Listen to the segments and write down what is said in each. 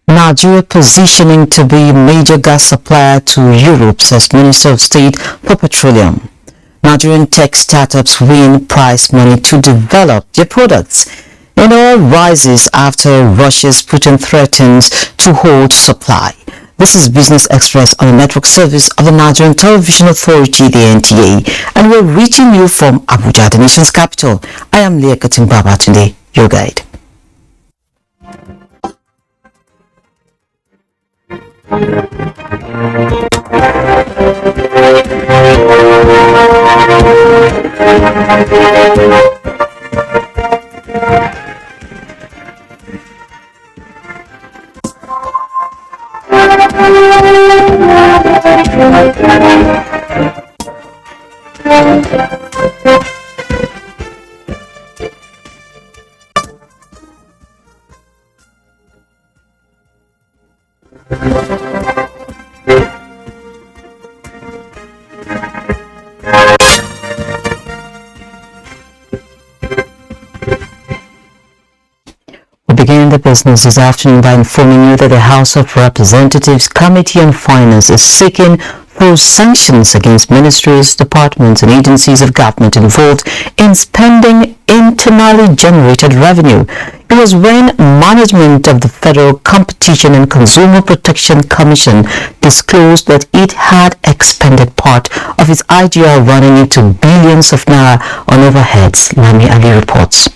Nigeria positioning to be a major gas supplier to Europe, says Minister of State for Petroleum. Nigerian tech startups win prize money to develop their products. And oil rises after Russia's Putin threatens to hold supply. This is Business Express on the network service of the Nigerian Television Authority, the NTA, and we're reaching you from Abuja, the nation's capital. I am Leah Katung Babatunde, your guide. Begin the business this afternoon by informing you that the House of Representatives Committee on Finance is seeking for sanctions against ministries, departments and agencies of government involved in spending internally generated revenue. It was when management of the Federal Competition and Consumer Protection Commission disclosed that it had expended part of its IGR running into billions of naira on overheads, Lami Ali reports.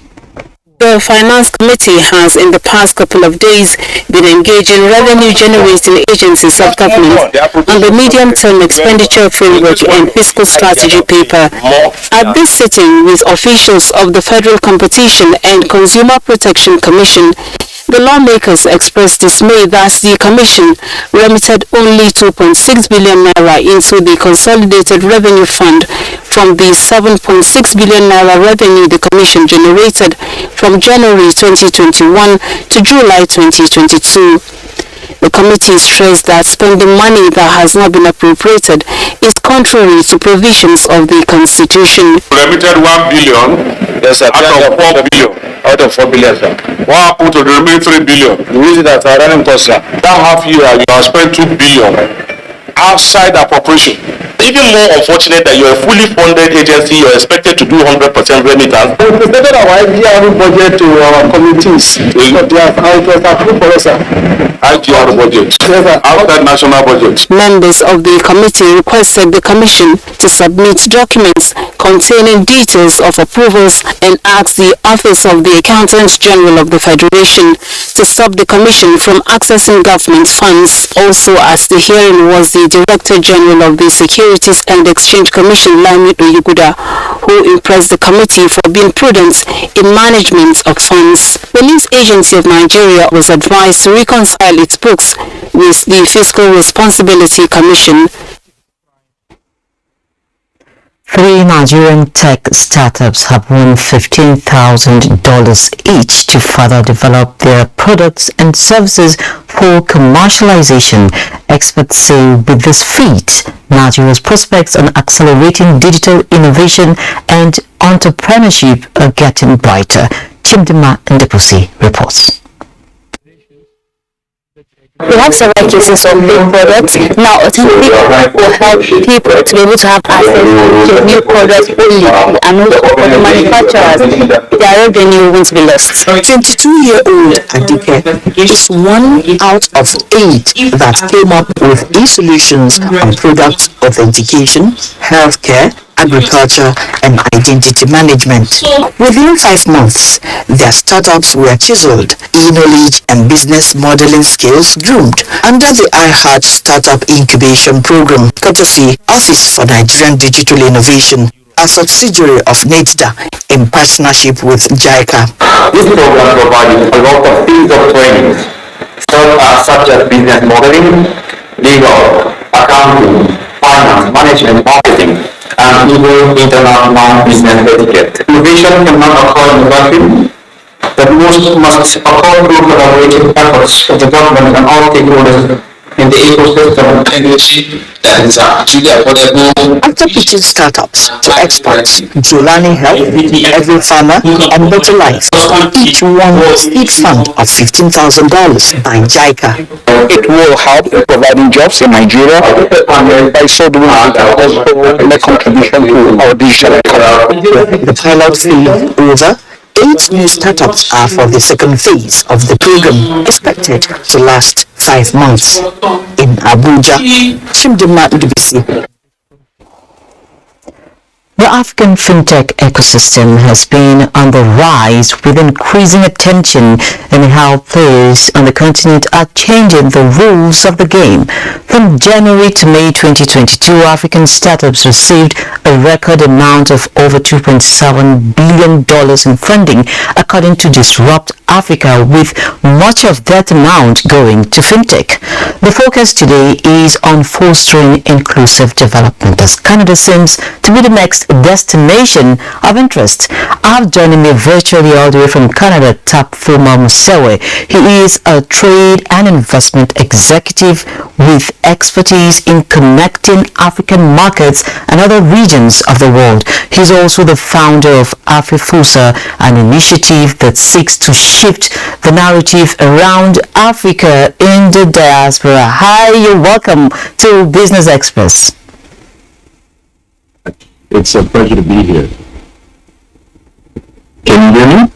The Finance Committee has in the past couple of days been engaging revenue-generating agencies of government on the medium-term expenditure framework and fiscal strategy paper. At this sitting with officials of the Federal Competition and Consumer Protection Commission, the lawmakers expressed dismay that the Commission remitted only 2.6 billion naira into the Consolidated Revenue Fund from the 7.6 billion naira revenue the Commission generated from January 2021 to July 2022. The committee stressed that spending money that has not been appropriated is contrary to provisions of the Constitution. Remitted 1 billion out of 4 billion, sir. What happened to the remaining 3 billion? The reason that our running costs, sir. That half year you have spent 2 billion outside appropriation. Even more unfortunate that you're a fully funded agency, you're expected to do 100% remittance. We presented our IGR budget to our committees. It was approved for us, sir. IGR budget. Yes, sir. Outside national budget. Members of the committee requested the Commission to submit documents containing details of approvals and asked the Office of the Accountant General of the Federation to stop the Commission from accessing government funds. Also, as the hearing was the Director General of the Securities and Exchange Commission, Lami Oyuguda, who impressed the committee for being prudent in management of funds. The News Agency of Nigeria was advised to reconcile its books with the Fiscal Responsibility Commission. 3 Nigerian tech startups have won $15,000 each to further develop their products and services for commercialization. Experts say with this feat, Nigeria's prospects on accelerating digital innovation and entrepreneurship are getting brighter. Chimdima Ndepusi reports. We have several cases of fake products. Now, authentic will help people to be able to have access to new products only, and also for the manufacturers, their revenue won't be lost. 22-year-old Adike is 1 out of 8 that came up with these solutions on product authentication, healthcare, agriculture and identity management. Within 5 months, their startups were chiseled, e-knowledge and business modeling skills groomed under the iHeart Startup Incubation Program, courtesy Office for Nigerian Digital Innovation, a subsidiary of NETDA in partnership with JICA. This program provides a lot of field of training such as business modeling, legal, accounting, finance, management, marketing, and even international business etiquette. Innovation cannot occur in a vacuum. The most must occur through collaborative efforts of the government and all stakeholders in the ecosystem. Technology that is actually affordable. After pitching startups to experts, Jolani helped every farmer and better life. Each won a seed fund of $15,000 by JICA. It will help in providing jobs in Nigeria, and by so doing it also make contribution to our digital economy. The pilot phase over. 8 new startups are for the second phase of the program, expected to last 5 months. In Abuja, Chimdima Udubisi. The African fintech ecosystem has been on the rise with increasing attention in how players on the continent are changing the rules of the game. From January to May 2022, African startups received a record amount of over $2.7 billion in funding, according to Disrupt Africa, with much of that amount going to fintech. The focus today is on fostering inclusive development, as Canada seems to be the next destination of interest. I have joining me virtually all the way from Canada, Tapfuma Musewe. He is a trade and investment executive with expertise in connecting African markets and other regions of the world. He's also the founder of AfriFusa, an initiative that seeks to shift the narrative around Africa in the diaspora. Hi, you're welcome to Business Express. It's a pleasure to be here. Can you hear me?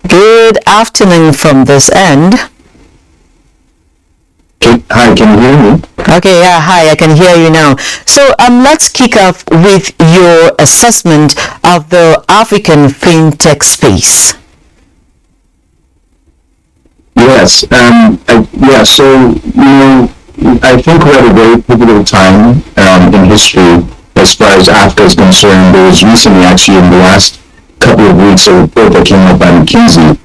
Good afternoon from this end. Hi, can you hear me? Okay, yeah, hi, I can hear you now. So let's kick off with your assessment of the African fintech space. Yes, so, I think we're at a very pivotal time in history as far as Africa is concerned. There was recently, actually, in the last couple of weeks, a report that came out by McKinsey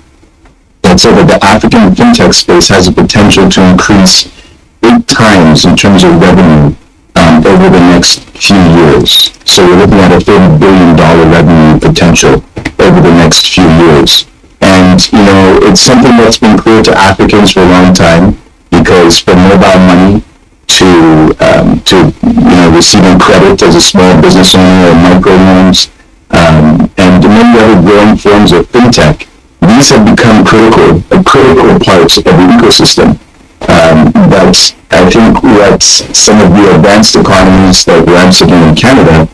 that said that the African fintech space has the potential to increase 8 times in terms of revenue over the next few years. So we're looking at a $30 billion revenue potential over the next few years. And, it's something that's been clear to Africans for a long time, because from mobile money to receiving credit as a small business owner or microloans, and many other growing forms of fintech, these have become critical parts of the ecosystem. But I think what some of the advanced economies like Amsterdam and Canada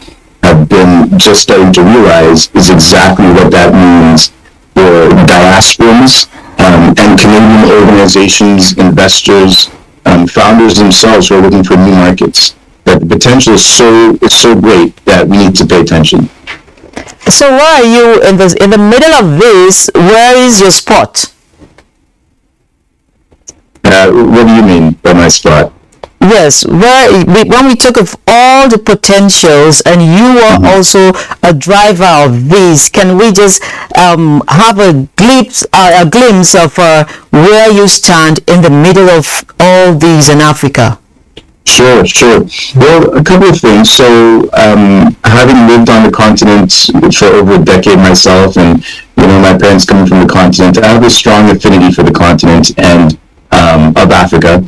have been just starting to realize is exactly what that means for diasporans and Canadian organizations, investors, founders themselves who are looking for new markets. That the potential is so great that we need to pay attention. So where are you in the middle of this? Where is your spot? What do you mean by my spot? Yes, when we talk of all the potentials, and you are also a driver of these, can we just have a glimpse of where you stand in the middle of all these in Africa? Sure. Well, a couple of things. So, having lived on the continent for over a decade myself, and my parents coming from the continent, I have a strong affinity for the continent and of Africa.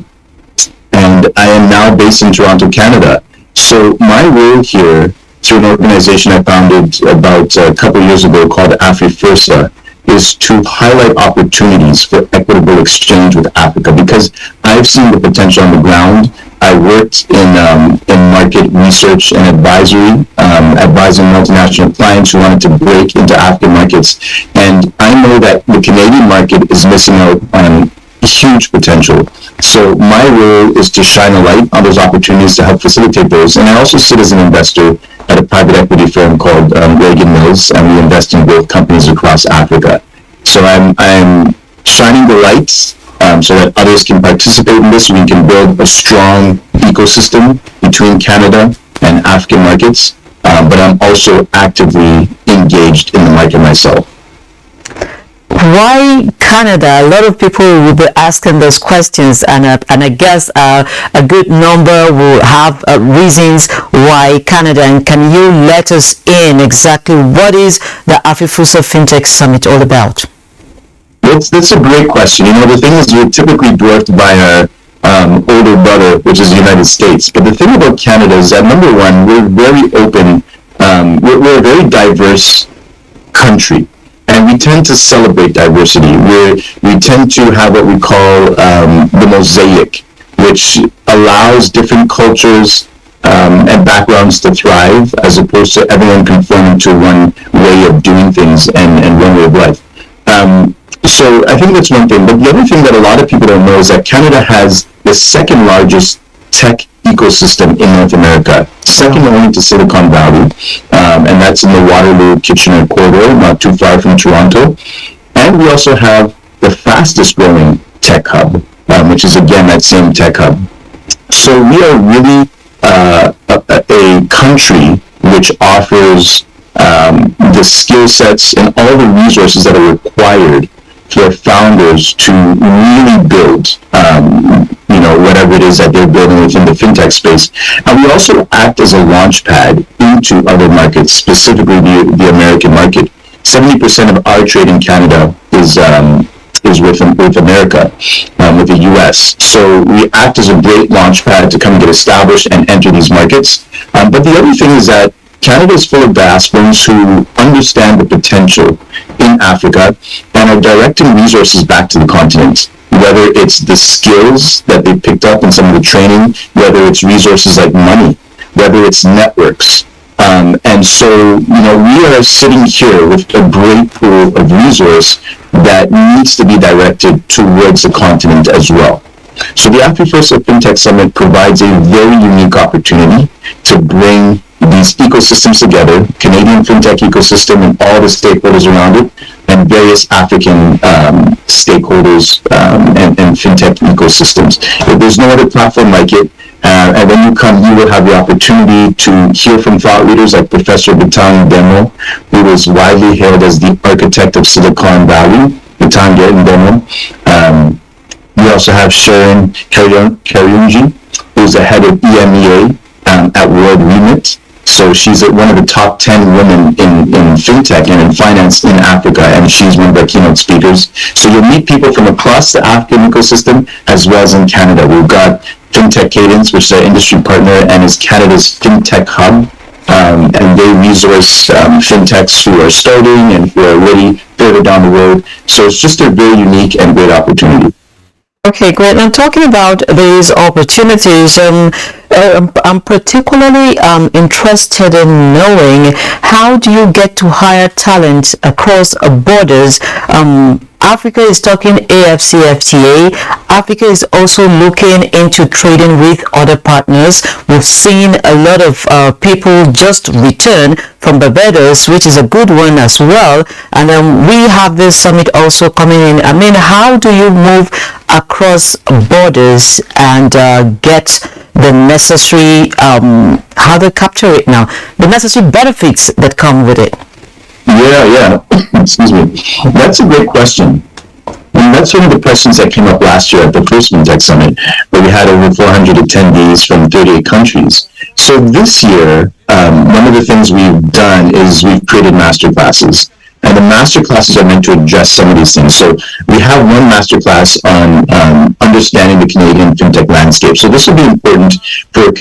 And I am now based in Toronto, Canada. So my role here, through an organization I founded about a couple of years ago called AfriFusa, is to highlight opportunities for equitable exchange with Africa, because I've seen the potential on the ground. I worked in market research and advisory, advising multinational clients who wanted to break into African markets. And I know that the Canadian market is missing out on huge potential. So my role is to shine a light on those opportunities to help facilitate those. And I also sit as an investor at a private equity firm called Reagan Mills, and we invest in both companies across Africa. So I'm shining the lights so that others can participate in this, so we can build a strong ecosystem between Canada and African markets. But I'm also actively engaged in the market myself. Why Canada? A lot of people will be asking those questions, and I guess a good number will have reasons why Canada. And can you let us in exactly what is the AfriFuso FinTech Summit all about? That's a great question. The thing is, we're typically dwarfed by our older brother, which is the United States. But the thing about Canada is that, number one, we're very open. We're a very diverse country, and we tend to celebrate diversity. We tend to have what we call the mosaic, which allows different cultures and backgrounds to thrive, as opposed to everyone conforming to one way of doing things and one way of life. So I think that's one thing. But the other thing that a lot of people don't know is that Canada has the second largest tech ecosystem in North America, second only to Silicon Valley, and that's in the Waterloo-Kitchener corridor, not too far from Toronto. And we also have the fastest growing tech hub, which is again that same tech hub. So we are really a country which offers the skill sets and all the resources that are required for founders to really build whatever it is that they're building within the fintech space. And we also act as a launch pad into other markets, specifically the American market. 70% of our trade in Canada is with America, with the US. So we act as a great launch pad to come and get established and enter these markets. But the other thing is that Canada is full of diasporans who understand the potential in Africa and are directing resources back to the continent, whether it's the skills that they picked up in some of the training, whether it's resources like money, whether it's networks. And so, we are sitting here with a great pool of resource that needs to be directed towards the continent as well. So the AfriFuso FinTech Summit provides a very unique opportunity to bring these ecosystems together, Canadian fintech ecosystem and all the stakeholders around it, and various African stakeholders and fintech ecosystems. There's no other platform like it. And when you come, you will have the opportunity to hear from thought leaders like Professor Babatunde, who is widely hailed as the architect of Silicon Valley, Babatunde. We also have Sharon Karyunji, who's the head of EMEA at World Remit. So she's one of the top 10 women in fintech and in finance in Africa, and she's one of our keynote speakers. So you'll meet people from across the African ecosystem as well as in Canada. We've got FinTech Cadence, which is our industry partner and is Canada's fintech hub. And they resource fintechs who are starting and who are already further down the road. So it's just a very unique and great opportunity. Okay, great. And talking about these opportunities, I'm particularly interested in knowing, how do you get to hire talent across borders? Africa is talking AFCFTA. Africa is also looking into trading with other partners. We've seen a lot of people just return from Barbados, which is a good one as well. And we have this summit also coming in. I mean, how do you move across borders and get the necessary, how do you capture it now, the necessary benefits that come with it? Yeah. Excuse me. That's a great question. And that's one of the questions that came up last year at the first FinTech Summit, where we had over 400 attendees from 38 countries. So this year, one of the things we've done is we've created masterclasses. And the masterclasses are meant to address some of these things. So we have one masterclass on understanding the Canadian fintech landscape. So this will be important for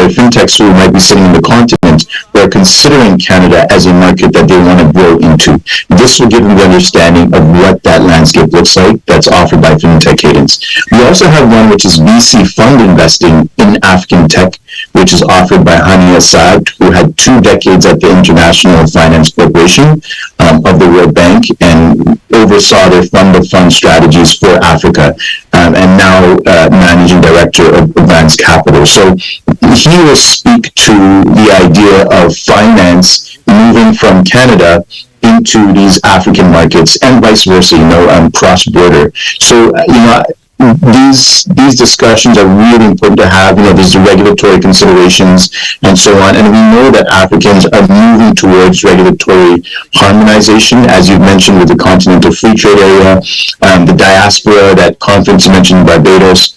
fintechs who might be sitting in the continent who are considering Canada as a market that they want to grow into. This will give them the understanding of what that landscape looks like that's offered by FinTech Cadence. We also have one which is VC fund investing in African tech, which is offered by Hani Assad, who had 2 decades at the International Finance Corporation of the World Bank and oversaw their fund-of-fund strategies for Africa, and now managing director of Advanced Capital. So he will speak to the idea of finance moving from Canada into these African markets and vice versa, cross-border. So, these discussions are really important to have. There's the regulatory considerations and so on, and we know that Africans are moving towards regulatory harmonization, as you've mentioned, with the Continental Free Trade Area, the diaspora, that conference you mentioned in Barbados.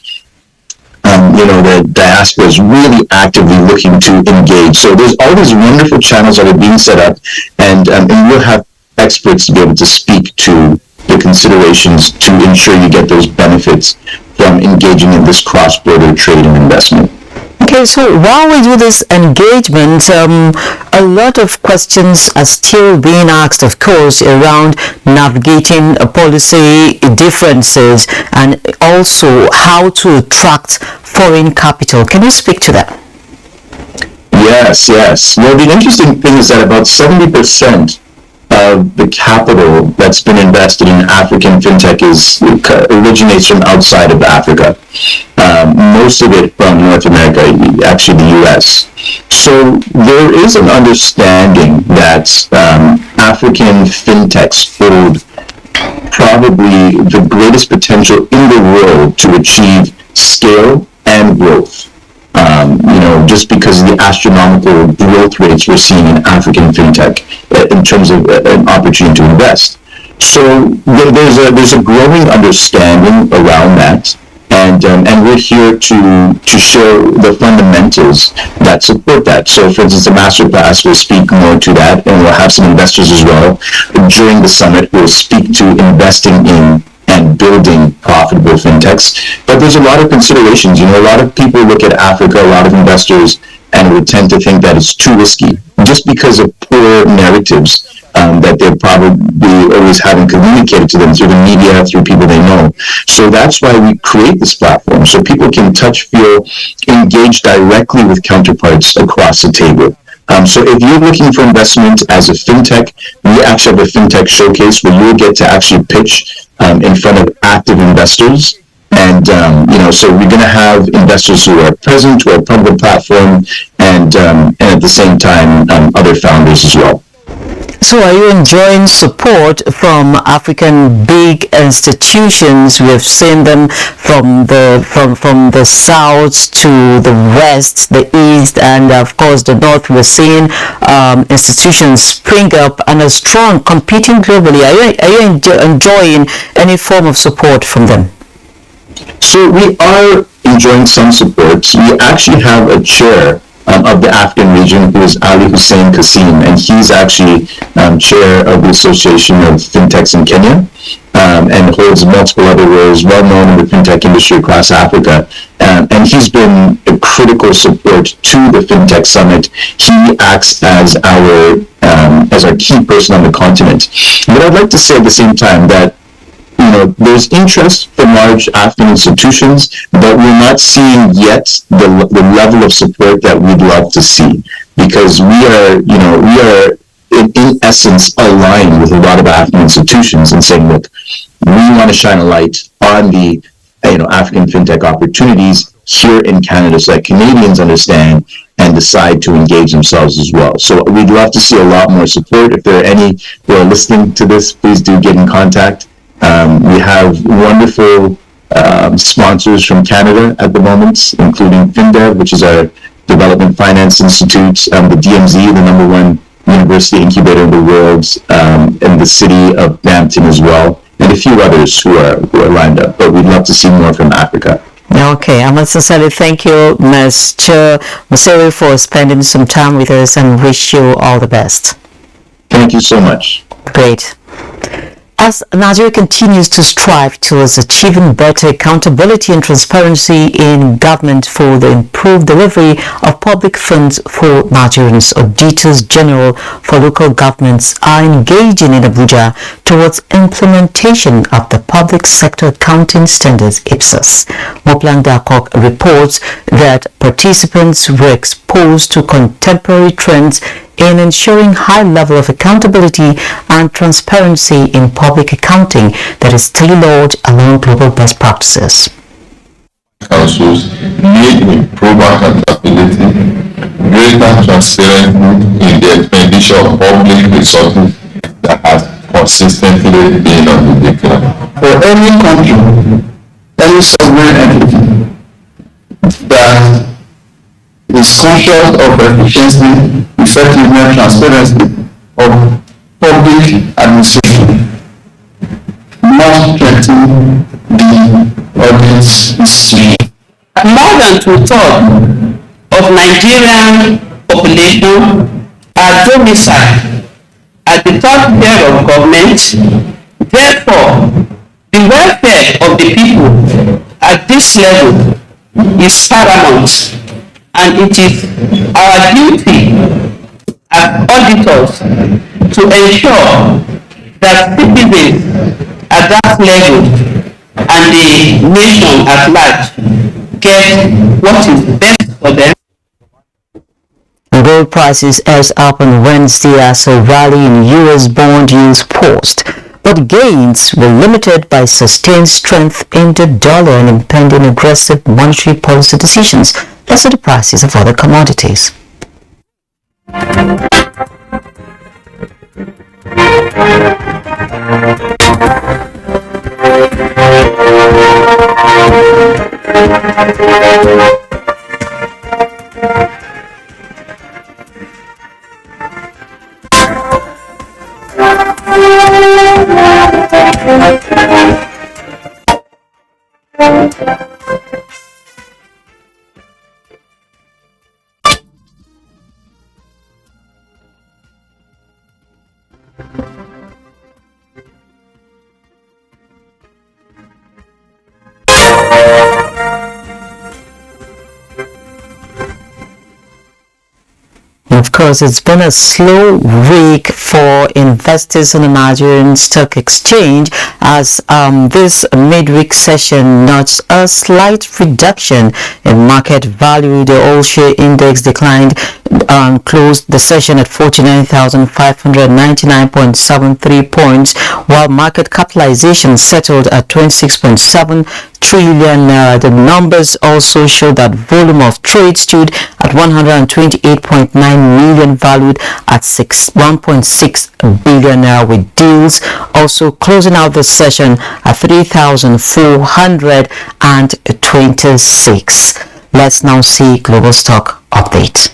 The diaspora is really actively looking to engage. So there's all these wonderful channels that are being set up, and we'll have experts to be able to speak to the considerations to ensure you get those benefits from engaging in this cross-border trade and investment. Okay, so while we do this engagement, a lot of questions are still being asked, of course, around navigating policy differences and also how to attract foreign capital. Can you speak to that? Yes. Well, the interesting thing is that about 70% of the capital that's been invested in African fintech originates from outside of Africa. Most of it from North America, actually the US. So there is an understanding that African fintechs hold probably the greatest potential in the world to achieve scale and growth. Just because of the astronomical growth rates we're seeing in African fintech in terms of an opportunity to invest. So there's a growing understanding around that, and we're here to show the fundamentals that support that. So, for instance, the masterclass will speak more to that, and we'll have some investors as well. During the summit, we'll speak to investing in and building profitable fintechs. But there's a lot of considerations. A lot of people look at Africa, a lot of investors, and would tend to think that it's too risky just because of poor narratives that they're probably always having communicated to them through the media, through people they know. So that's why we create this platform, so people can touch, feel, engage directly with counterparts across the table. So if you're looking for investment as a fintech, we actually have a fintech showcase where you'll get to actually pitch in front of active investors. And, so we're going to have investors who are present, who are part of the platform, and at the same time, other founders as well. So are you enjoying support from African big institutions? We have seen them from the south to the west, the east, and of course the north. We're seeing institutions spring up and are strong, competing globally. Are you enjoying any form of support from them? So we are enjoying some support. We actually have a chair of the African region, who is Ali Hussein Kasim, and he's actually chair of the Association of Fintechs in Kenya, and holds multiple other roles, well known in the fintech industry across Africa. And he's been a critical support to the Fintech Summit. He acts as our key person on the continent. But I'd like to say at the same time that there's interest from large African institutions, but we're not seeing yet the level of support that we'd love to see, because we are in essence aligned with a lot of African institutions and saying, look, we want to shine a light on the African fintech opportunities here in Canada, so that Canadians understand and decide to engage themselves as well. So we'd love to see a lot more support. If there are any who are listening to this, please do get in contact. We have wonderful sponsors from Canada at the moment, including FinDev, which is our development finance institute, the DMZ, the number one university incubator in the world, in the city of Brampton as well, and a few others who are lined up. But we'd love to see more from Africa. Okay, I must sincerely thank you, Mr. Musiri, for spending some time with us, and wish you all the best. Thank you so much. Great. As Nigeria continues to strive towards achieving better accountability and transparency in government for the improved delivery of public funds for Nigerians, Auditors General for local governments are engaging in Abuja towards implementation of the Public Sector Accounting Standards (IPSAS). Moplan Dakok reports that participants were exposed to contemporary trends in ensuring high level of accountability and transparency in public accounting that is tailored along global best practices. Councils need to improve accountability, greater transparency in the expenditure of public resources that has consistently been on the decline. For any country, any a sovereign entity that is conscious of efficiency, effectiveness, transparency of public administration must strengthen the audit institution. More than two-thirds of Nigerian population are domiciled at the top tier of government. Therefore, the welfare of the people at this level is paramount, and it is our duty as auditors to ensure that citizens at that level and the nation at large get what is best for them. Gold prices edged up on Wednesday as a rally in U.S. bond yields paused, but gains were limited by sustained strength in the dollar and impending aggressive monetary policy decisions. Let's see the prices of other commodities. Of course, it's been a slow week for investors in the Nigerian stock exchange as this midweek session notes a slight reduction in market value. The all-share index declined and closed the session at 49,599.73 points, while market capitalization settled at 26.7 trillion. The numbers also show that volume of trade stood at 128.9 million, valued at 1.6 billion naira, with deals also closing out the session at 3,426. Let's now see global stock update.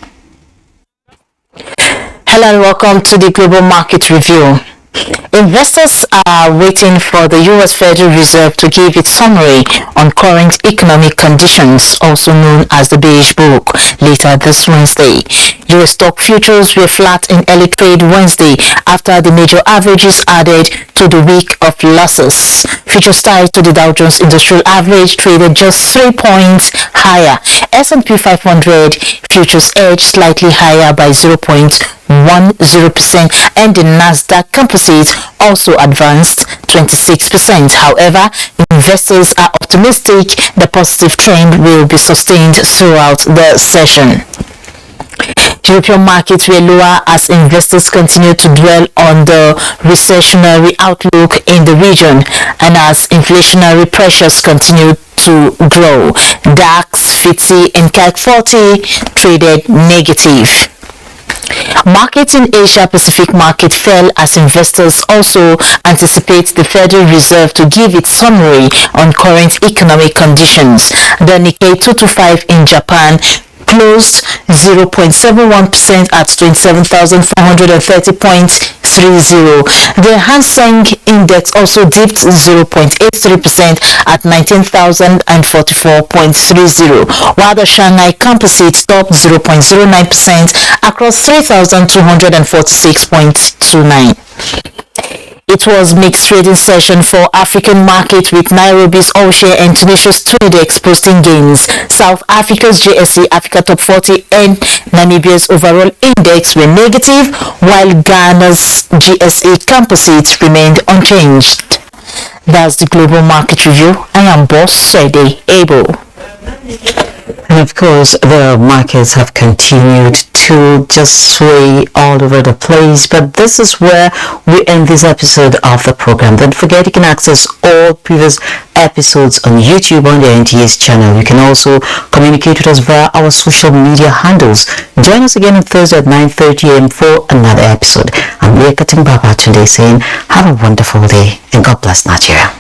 Hello and welcome to the Global Market Review. Investors are waiting for the U.S. Federal Reserve to give its summary on current economic conditions, also known as the Beige Book, later this Wednesday. U.S. stock futures were flat in early trade Wednesday after the major averages added to the week of losses. Futures tied to the Dow Jones Industrial Average traded just 3 points higher. S&P 500 futures edged slightly higher by 0.10%, and the Nasdaq Composite also advanced 26%. However, investors are optimistic the positive trend will be sustained throughout the session. European markets were lower as investors continued to dwell on the recessionary outlook in the region and as inflationary pressures continued to grow. DAX, FTSE and CAC 40 traded negative. Markets in Asia Pacific market fell as investors also anticipate the Federal Reserve to give its summary on current economic conditions. The Nikkei 225 in Japan closed 0.71% at 27,430.30. The Hang Seng Index also dipped 0.83% at 19,044.30, while the Shanghai Composite stopped 0.09% across 3,246.29. It was mixed trading session for African markets, with Nairobi's all-share and Tunisia's Tunidex posting gains. South Africa's JSE Africa Top 40 and Namibia's overall index were negative, while Ghana's GSE Composite remained unchanged. That's the Global Market Review. I am Boss Sede Abel. And of course, the markets have continued to just sway all over the place, but this is where we end this episode of the program. Don't forget, you can access all previous episodes on YouTube on the NTA's channel. You can also communicate with us via our social media handles. Join us again on Thursday at 9:30 a.m. for another episode. I'm Leah Katung, Babatunde saying have a wonderful day and God bless Nigeria.